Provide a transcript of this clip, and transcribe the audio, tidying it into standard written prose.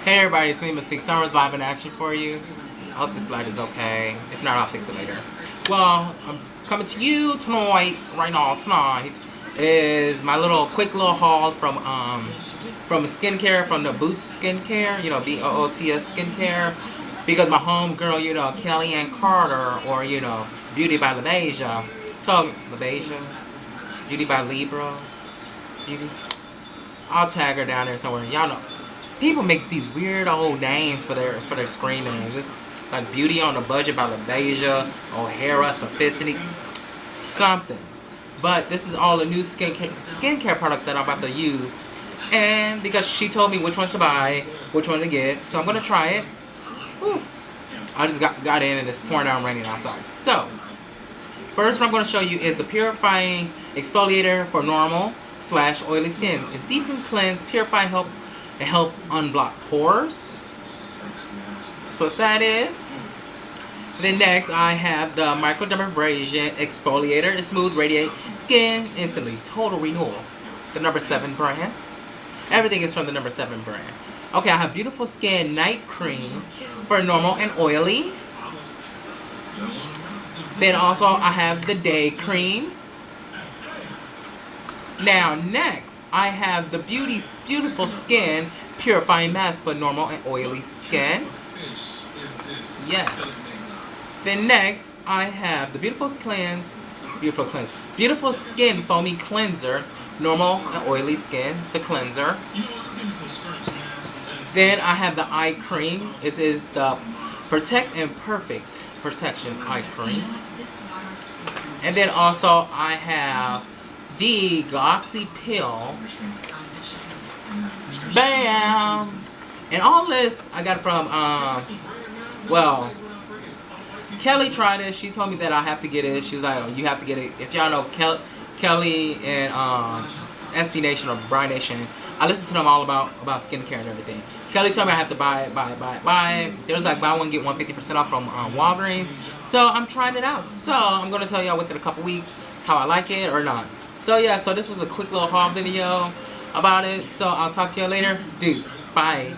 Hey everybody, it's me, Mystique. Summer's live in action for you. I hope this light is okay. If not, I'll fix it later. Well, I'm coming to you tonight, tonight is my quick little haul from skincare, from the Boots Skincare, you know, BOOTS Skincare. Because my homegirl, you know, Kelly Ann Carter, or, you know, Beauty by LaBeija, Beauty by Libra, Beauty. I'll tag her down there somewhere. Y'all know, people make these weird old names for their screen names. It's like Beauty on a Budget by LaBeija, O'Hara, Sophisticity, something. But this is all the new skincare products that I'm about to use. And because she told me which ones to buy, which one to get, so I'm going to try it. Whew. I just got in and it's pouring down raining outside. So, first what I'm going to show you is the Purifying Exfoliator for normal / oily skin. It's deep and cleanse, purify, and help unblock pores. That's what that is. Then next I have the Microdermabrasion Exfoliator. It's smooth, radiate skin instantly, total renewal. The number 7 brand. Everything is from the number 7 brand. Okay, I have Beautiful Skin Night Cream for normal and oily. Then also I have the Day Cream. Now next I have the Beautiful Skin Purifying Mask for normal and oily skin. Yes. Then next I have the Beautiful Skin Foamy Cleanser, normal and oily skin. It's the cleanser. Then I have the eye cream. This is the Protect and Perfect Protection Eye Cream. And then also I have the Glossy Pill. Bam! And all this I got from, well, Kelly tried it. She told me that I have to get it. She was like, oh, you have to get it. If y'all know Kelly and SB Nation or Bride Nation, I listen to them all about skincare and everything. Kelly told me I have to buy it. There's like buy one get one 50% off from Walgreens. So I'm trying it out. So I'm gonna tell y'all within a couple weeks how I like it or not. So yeah, so this was a quick little haul video about it. So I'll talk to y'all later. Deuce. Bye.